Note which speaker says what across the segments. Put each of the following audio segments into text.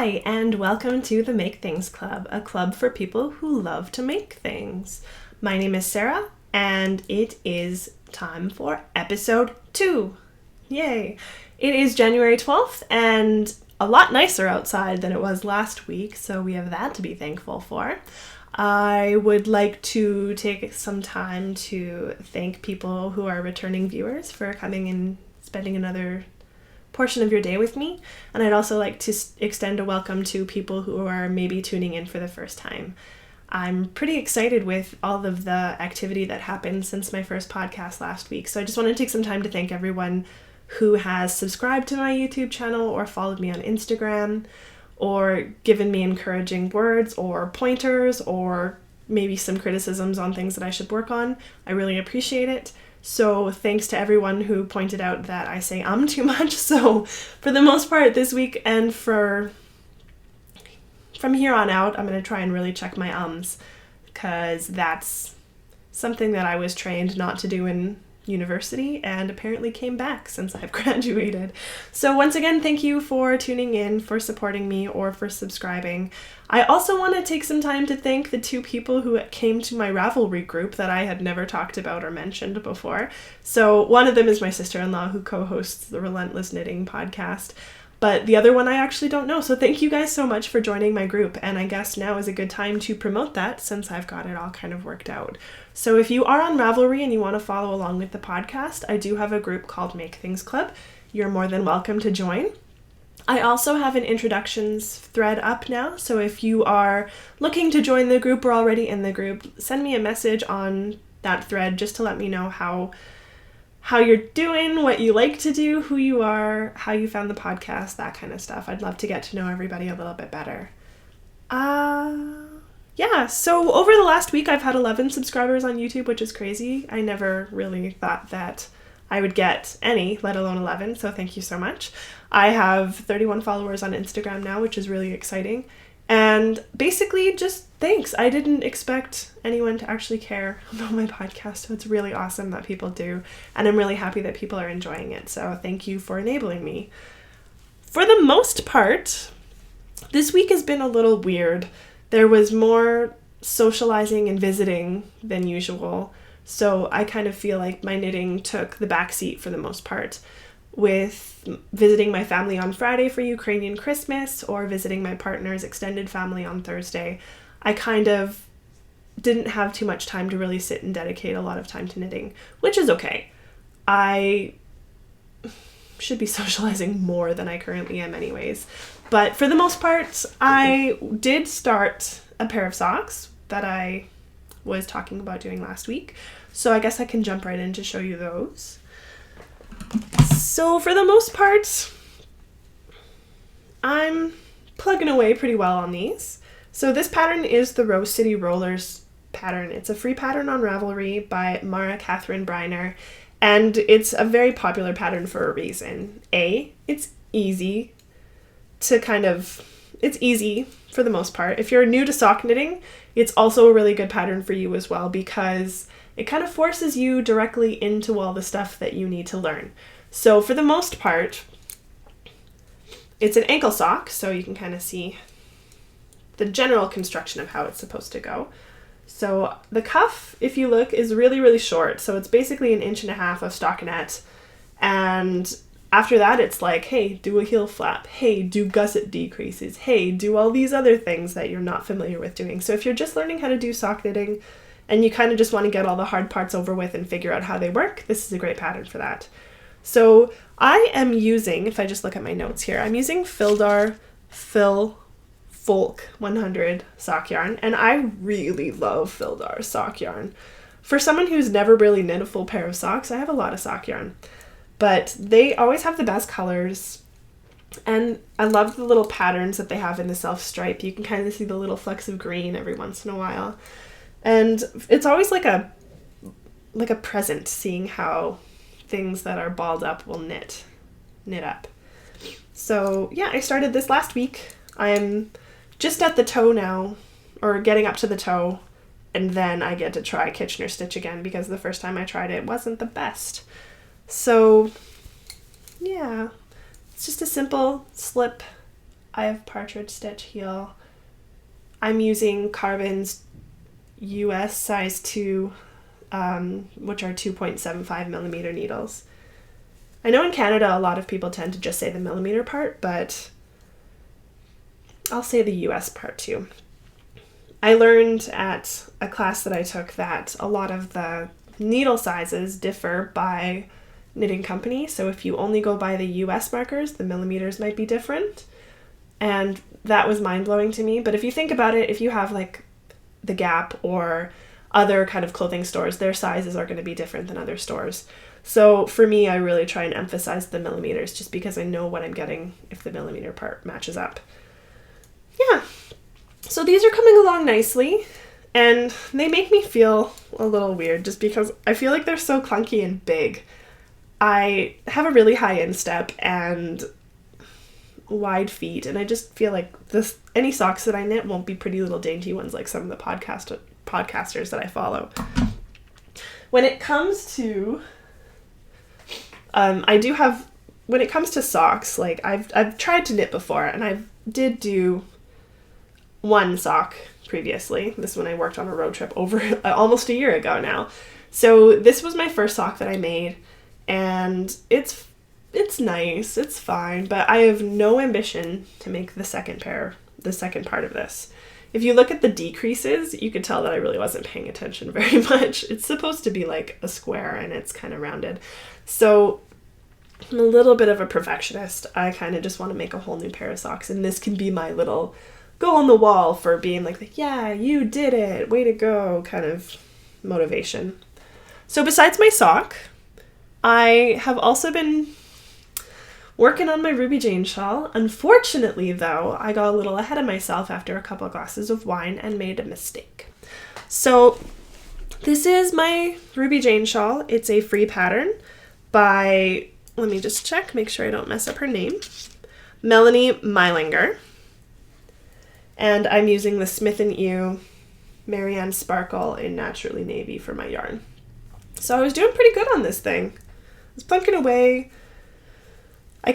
Speaker 1: Hi, and welcome to the Make Things Club, a club for people who love to make things. My name is Sarah, and it is time for episode 2. Yay! It is January 12th, and a lot nicer outside than it was last week, so we have that to be thankful for. I would like to take some time to thank people who are returning viewers for coming and spending another portion of your day with me, and I'd also like to extend a welcome to people who are maybe tuning in for the first time. I'm pretty excited with all of the activity that happened since my first podcast last week, so I just want to take some time to thank everyone who has subscribed to my YouTube channel or followed me on Instagram or given me encouraging words or pointers or maybe some criticisms on things that I should work on. I really appreciate it. So thanks to everyone who pointed out that I say too much. So for the most part this week and from here on out, I'm going to try and really check my ums, because that's something that I was trained not to do in university and apparently came back since I've graduated. So once again, thank you for tuning in, for supporting me, or for subscribing. I also want to take some time to thank the 2 people who came to my Ravelry group that I had never talked about or mentioned before. So one of them is my sister-in-law who co-hosts the Relentless Knitting podcast, but the other one I actually don't know. So thank you guys so much for joining my group, and I guess now is a good time to promote that since I've got it all kind of worked out. So if you are on Ravelry and you want to follow along with the podcast, I do have a group called Make Things Club. You're more than welcome to join. I also have an introductions thread up now, so if you are looking to join the group or already in the group, send me a message on that thread just to let me know how you're doing, what you like to do, who you are, how you found the podcast, that kind of stuff. I'd love to get to know everybody a little bit better. Yeah, so over the last week I've had 11 subscribers on YouTube, which is crazy. I never really thought that I would get any, let alone 11, so thank you so much. I have 31 followers on Instagram now, which is really exciting. And basically, just thanks. I didn't expect anyone to actually care about my podcast, so it's really awesome that people do. And I'm really happy that people are enjoying it, so thank you for enabling me. For the most part, this week has been a little weird. There was more socializing and visiting than usual, so I kind of feel like my knitting took the back seat for the most part. With visiting my family on Friday for Ukrainian Christmas or visiting my partner's extended family on Thursday, I kind of didn't have too much time to really sit and dedicate a lot of time to knitting, which is okay. I should be socializing more than I currently am anyways. But for the most part, I did start a pair of socks that I was talking about doing last week. So I guess I can jump right in to show you those. So for the most part, I'm plugging away pretty well on these. So this pattern is the Rose City Rollers pattern. It's a free pattern on Ravelry by Mara Catherine Briner, and it's a very popular pattern for a reason. It's easy for the most part. If you're new to sock knitting, it's also a really good pattern for you as well, because it kind of forces you directly into all the stuff that you need to learn. So for the most part, it's an ankle sock, so you can kind of see the general construction of how it's supposed to go. So the cuff, if you look, is really, really short. So it's basically 1.5 inches of stockinette. And after that, it's like, hey, do a heel flap. Hey, do gusset decreases. Hey, do all these other things that you're not familiar with doing. So if you're just learning how to do sock knitting and you kind of just want to get all the hard parts over with and figure out how they work, this is a great pattern for that. So I am using, if I just look at my notes here, I'm using Fildar Phil Folk 100 sock yarn, and I really love Fildar sock yarn. For someone who's never really knit a full pair of socks, I have a lot of sock yarn, but they always have the best colors, and I love the little patterns that they have in the self stripe. You can kind of see the little flecks of green every once in a while, and it's always like a present seeing how things that are balled up will knit up. So yeah, I started this last week. I'm just at the toe now, or getting up to the toe, and then I get to try Kitchener stitch again, because the first time I tried it wasn't the best. So yeah, it's just a simple slip I have partridge stitch heel. I'm using Carbon's US size 2, which are 2.75 millimeter needles. I know in Canada a lot of people tend to just say the millimeter part, but I'll say the US part too. I learned at a class that I took that a lot of the needle sizes differ by knitting company. So if you only go by the US markers, the millimeters might be different. And that was mind-blowing to me. But if you think about it, if you have like the Gap or other kind of clothing stores, their sizes are going to be different than other stores. So for me, I really try and emphasize the millimeters just because I know what I'm getting if the millimeter part matches up. Yeah. So these are coming along nicely, and they make me feel a little weird just because I feel like they're so clunky and big. I have a really high instep and wide feet, and I just feel like any socks that I knit won't be pretty little dainty ones like some of the podcasters that I follow. When it comes to when it comes to socks, like I've tried to knit before, and I did do one sock previously. This when I worked on a road trip over almost a year ago now. So this was my first sock that I made, and it's nice, it's fine, but I have no ambition to make the second part of this. If you look at the decreases, you could tell that I really wasn't paying attention very much. It's supposed to be like a square and it's kind of rounded. So I'm a little bit of a perfectionist. I kind of just want to make a whole new pair of socks, and this can be my little go on the wall for being like, yeah, you did it, way to go kind of motivation. So besides my sock, I have also been working on my Ruby Jane shawl. Unfortunately, though, I got a little ahead of myself after a couple of glasses of wine and made a mistake. So this is my Ruby Jane shawl. It's a free pattern by, let me just check, make sure I don't mess up her name, Melanie Meilinger. And I'm using the Smith & Ewe Marianne Sparkle in Naturally Navy for my yarn. So I was doing pretty good on this thing. I was plunking away. I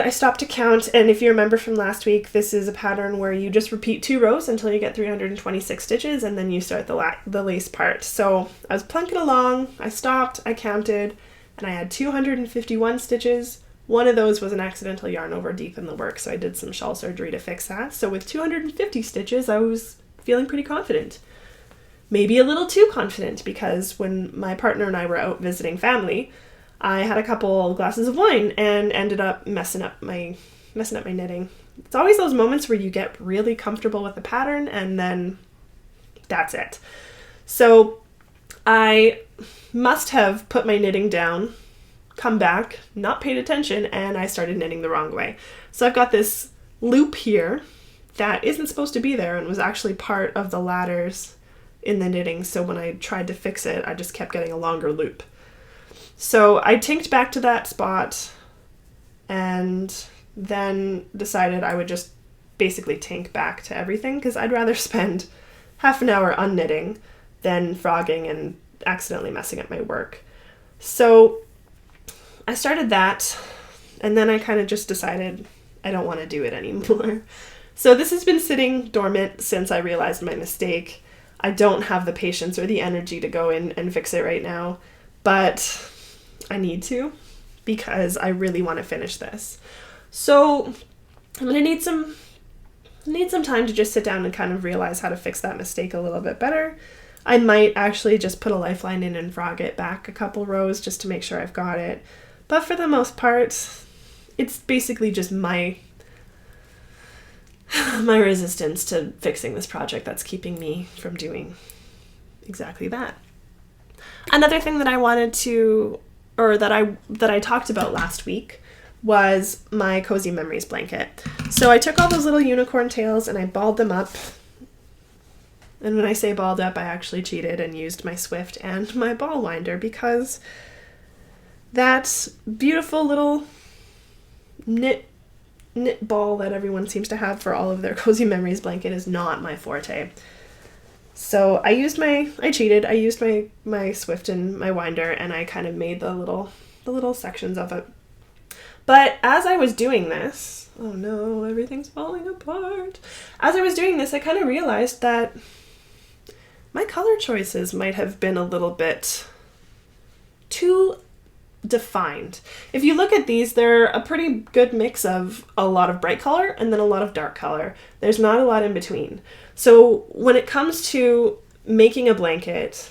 Speaker 1: stopped to count, and if you remember from last week, this is a pattern where you just repeat 2 rows until you get 326 stitches, and then you start the lace part. So I was plunking along, I stopped, I counted, and I had 251 stitches. One of those was an accidental yarn over deep in the work, so I did some shawl surgery to fix that. So with 250 stitches, I was feeling pretty confident. Maybe a little too confident, because when my partner and I were out visiting family, I had a couple glasses of wine and ended up messing up my knitting. It's always those moments where you get really comfortable with the pattern and then that's it. So I must have put my knitting down, come back, not paid attention, and I started knitting the wrong way. So I've got this loop here that isn't supposed to be there and was actually part of the ladders in the knitting. So when I tried to fix it, I just kept getting a longer loop. So I tinked back to that spot and then decided I would just basically tink back to everything, because I'd rather spend half an hour unknitting than frogging and accidentally messing up my work. So I started that, and then I kind of just decided I don't want to do it anymore. So this has been sitting dormant since I realized my mistake. I don't have the patience or the energy to go in and fix it right now, but I need to, because I really want to finish this. So I'm gonna need some time to just sit down and kind of realize how to fix that mistake a little bit better. I might actually just put a lifeline in and frog it back a couple rows just to make sure I've got it. But for the most part, it's basically just my resistance to fixing this project that's keeping me from doing exactly that. Another thing that I wanted to, or that I talked about last week, was my Cozy Memories blanket. So I took all those little unicorn tails and I balled them up. And when I say balled up, I actually cheated and used my Swift and my ball winder, because that beautiful little knit ball that everyone seems to have for all of their Cozy Memories blanket is not my forte. So I cheated. I used my Swift and my winder, and I kind of made the little sections of it. But as I was doing this, oh no, everything's falling apart. As I was doing this, I kind of realized that my color choices might have been a little bit too defined. If you look at these, they're a pretty good mix of a lot of bright color and then a lot of dark color. There's not a lot in between. So when it comes to making a blanket,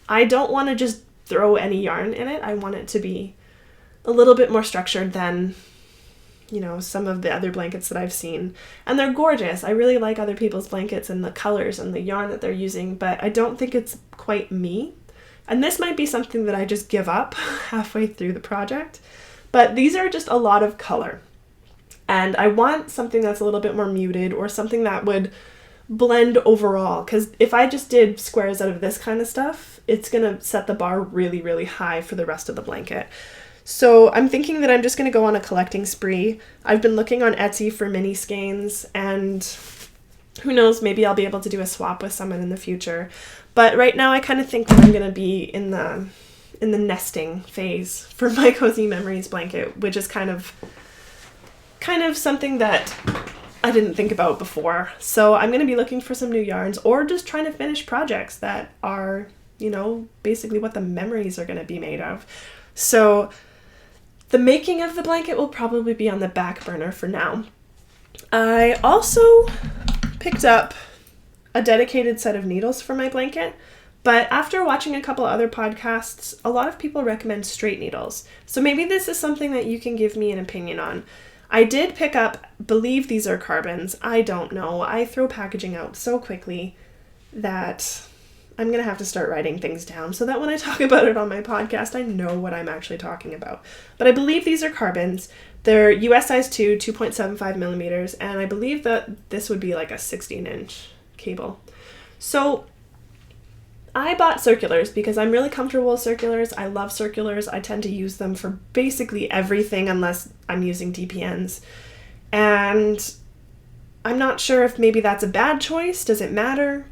Speaker 1: I don't want to just throw any yarn in it. I want it to be a little bit more structured than, some of the other blankets that I've seen. And they're gorgeous. I really like other people's blankets and the colors and the yarn that they're using, but I don't think it's quite me. And this might be something that I just give up halfway through the project. But these are just a lot of color. And I want something that's a little bit more muted or something that would blend overall. Because if I just did squares out of this kind of stuff, it's going to set the bar really, really high for the rest of the blanket. So I'm thinking that I'm just going to go on a collecting spree. I've been looking on Etsy for mini skeins, and who knows, maybe I'll be able to do a swap with someone in the future. But right now I kind of think that I'm going to be in the nesting phase for my Cozy Memories blanket, which is kind of something that I didn't think about before. So I'm going to be looking for some new yarns or just trying to finish projects that are, basically what the memories are going to be made of. So the making of the blanket will probably be on the back burner for now. I also picked up a dedicated set of needles for my blanket, but after watching a couple other podcasts, a lot of people recommend straight needles. So maybe this is something that you can give me an opinion on. I did pick up, believe these are carbons. I don't know. I throw packaging out so quickly that I'm going to have to start writing things down so that when I talk about it on my podcast, I know what I'm actually talking about. But I believe these are carbons. They're US size 2, 2.75 millimeters, and I believe that this would be like a 16-inch cable. So I bought circulars because I'm really comfortable with circulars. I love circulars. I tend to use them for basically everything unless I'm using DPNs. And I'm not sure if maybe that's a bad choice. Does it matter?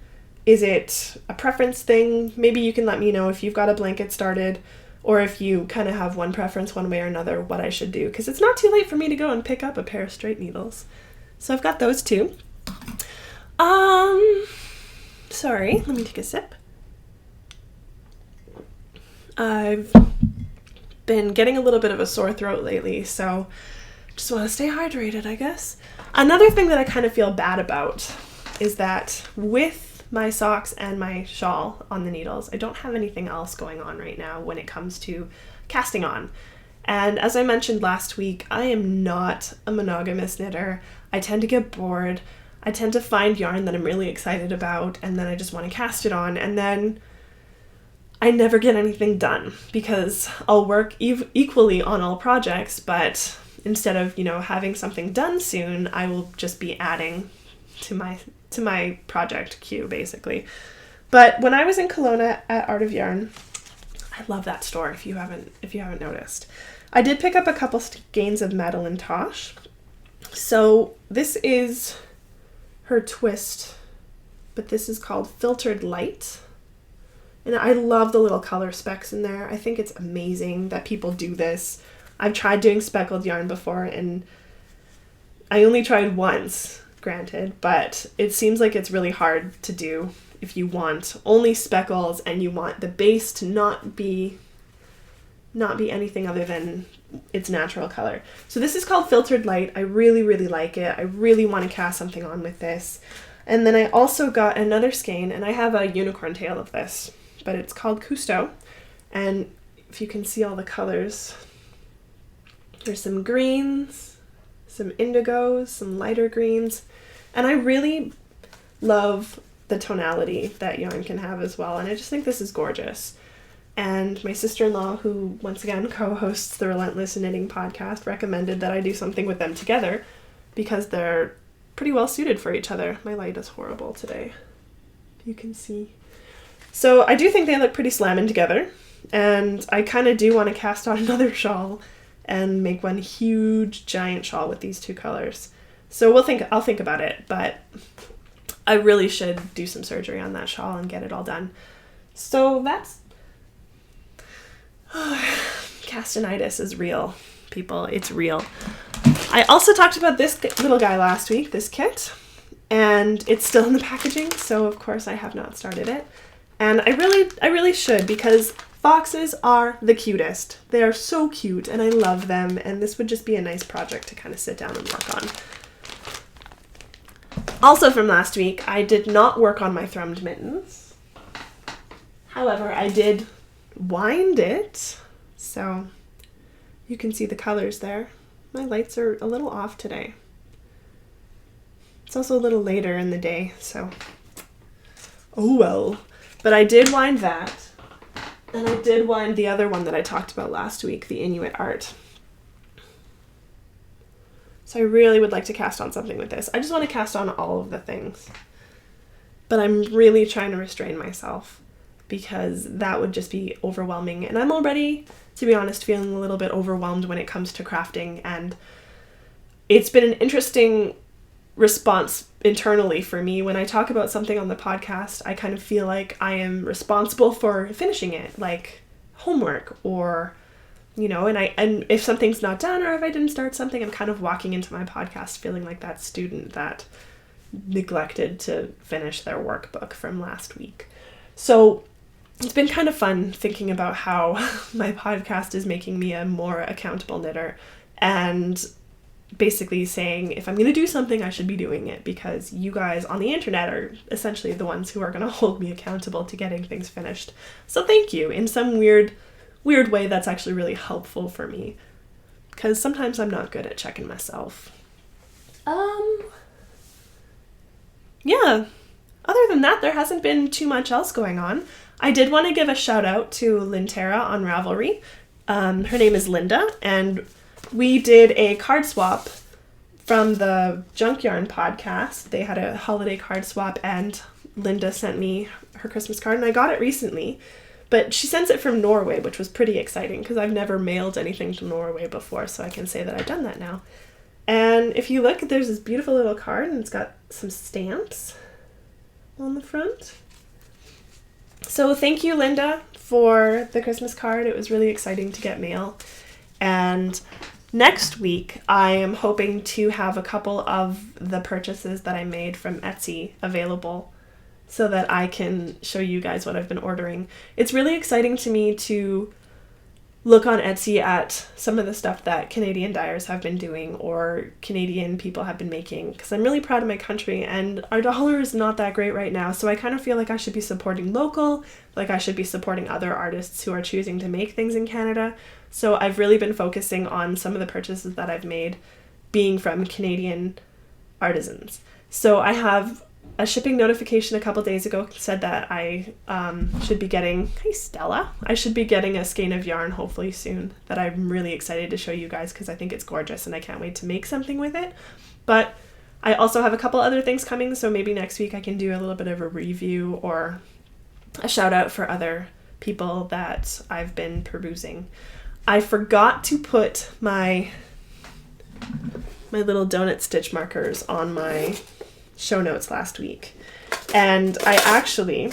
Speaker 1: Is it a preference thing? Maybe you can let me know if you've got a blanket started or if you kind of have one preference one way or another, what I should do. Because it's not too late for me to go and pick up a pair of straight needles. So I've got those two. Sorry, let me take a sip. I've been getting a little bit of a sore throat lately, so just want to stay hydrated, I guess. Another thing that I kind of feel bad about is that with my socks and my shawl on the needles, I don't have anything else going on right now when it comes to casting on. And as I mentioned last week, I am not a monogamous knitter. I tend to get bored. I tend to find yarn that I'm really excited about, and then I just want to cast it on, and then I never get anything done because I'll work equally on all projects, but instead of, having something done soon, I will just be adding to my project queue, basically. But when I was in Kelowna at Art of Yarn, I love that store if you haven't noticed. I did pick up a couple skeins of Madeline Tosh. So this is her twist, but this is called Filtered Light. And I love the little color specks in there. I think it's amazing that people do this. I've tried doing speckled yarn before, and I only tried once, granted, but it seems like it's really hard to do if you want only speckles and you want the base to not be anything other than its natural color. So this is called Filtered Light. I really, really like it. I really want to cast something on with this. And then I also got another skein, and I have a unicorn tail of this, but it's called Cousteau. And if you can see all the colors, there's some greens, some indigos, some lighter greens, and I really love the tonality that yarn can have as well, and I just think this is gorgeous. And my sister-in-law, who once again co-hosts the Relentless Knitting podcast, recommended that I do something with them together because they're pretty well suited for each other. My light is horrible today, you can see. So I do think they look pretty slamming together, and I kind of do want to cast on another shawl and make one huge giant shawl with these two colors. So I'll think about it, but I really should do some surgery on that shawl and get it all done. So that's castinitis is real. people. It's real. I also talked about this little guy last week, this kit, and it's still in the packaging, so of course I have not started it. And I really should, because foxes are the cutest. They are so cute, and I love them, and this would just be a nice project to kind of sit down and work on. Also from last week, I did not work on my thrummed mittens. However, I did wind it, so you can see the colors there. My lights are a little off today. It's also a little later in the day, so oh well. But I did wind that, and I did wind the other one that I talked about last week, the Inuit art. So I really would like to cast on something with this. I just want to cast on all of the things. But I'm really trying to restrain myself, because that would just be overwhelming. And I'm already, to be honest, feeling a little bit overwhelmed when it comes to crafting. And it's been an interesting response internally for me. When I talk about something on the podcast, I kind of feel like I am responsible for finishing it, like homework, or, you know, and if something's not done, or if I didn't start something, I'm kind of walking into my podcast feeling like that student that neglected to finish their workbook from last week. So it's been kind of fun thinking about how my podcast is making me a more accountable knitter, and basically saying if I'm going to do something, I should be doing it, because you guys on the internet are essentially the ones who are going to hold me accountable to getting things finished. So thank you. In some weird way, that's actually really helpful for me, because sometimes I'm not good at checking myself. Yeah. Other than that, there hasn't been too much else going on. I did want to give a shout out to Lintera on Ravelry. Her name is Linda, and we did a card swap from the Junk Yarn podcast. They had a holiday card swap, and Linda sent me her Christmas card, and I got it recently. But she sends it from Norway, which was pretty exciting, because I've never mailed anything to Norway before, so I can say that I've done that now. And if you look, there's this beautiful little card, and it's got some stamps on the front. So thank you, Linda, for the Christmas card. It was really exciting to get mail. And next week, I am hoping to have a couple of the purchases that I made from Etsy available, so that I can show you guys what I've been ordering. It's really exciting to me to look on Etsy at some of the stuff that Canadian dyers have been doing, or Canadian people have been making, because I'm really proud of my country, and our dollar is not that great right now, so I kind of feel like I should be supporting local, like I should be supporting other artists who are choosing to make things in Canada. So I've really been focusing on some of the purchases that I've made being from Canadian artisans. So I have a shipping notification a couple days ago said that I should be getting, hey Stella, I should be getting a skein of yarn hopefully soon, that I'm really excited to show you guys, because I think it's gorgeous and I can't wait to make something with it. But I also have a couple other things coming, so maybe next week I can do a little bit of a review or a shout out for other people that I've been perusing. I forgot to put my little donut stitch markers on my show notes last week, and I actually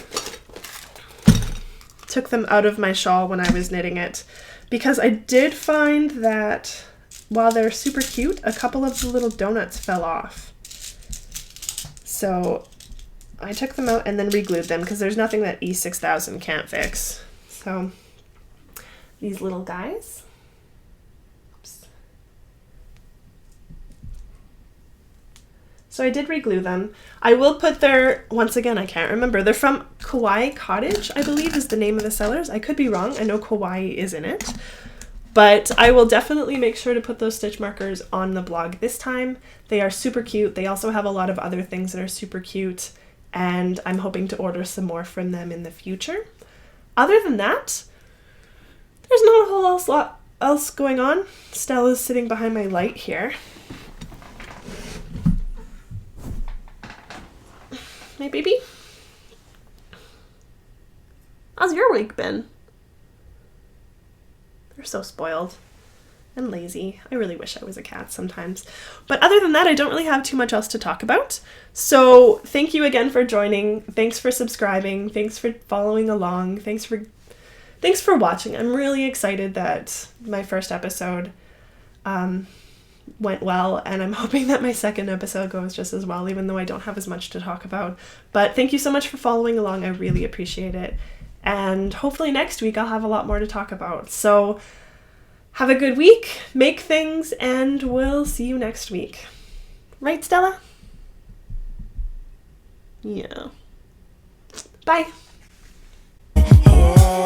Speaker 1: took them out of my shawl when I was knitting it, because I did find that while they're super cute, a couple of the little donuts fell off. So I took them out and then re-glued them, because there's nothing that E6000 can't fix. So these little guys, so I did re-glue them. I will put their, once again, I can't remember. They're from Kauai Cottage, I believe is the name of the sellers. I could be wrong. I know Kauai is in it. But I will definitely make sure to put those stitch markers on the blog this time. They are super cute. They also have a lot of other things that are super cute, and I'm hoping to order some more from them in the future. Other than that, there's not a whole lot else going on. Stella's sitting behind my light here. Hey, baby. How's your week been? They're so spoiled and lazy. I really wish I was a cat sometimes. But other than that, I don't really have too much else to talk about. So thank you again for joining. Thanks for subscribing. Thanks for following along. Thanks for watching. I'm really excited that my first episode went well, and I'm hoping that my second episode goes just as well, even though I don't have as much to talk about. But thank you so much for following along. I really appreciate it. And hopefully next week I'll have a lot more to talk about. So have a good week, make things, and we'll see you next week. Right, Stella? Yeah. Bye.
Speaker 2: Yeah.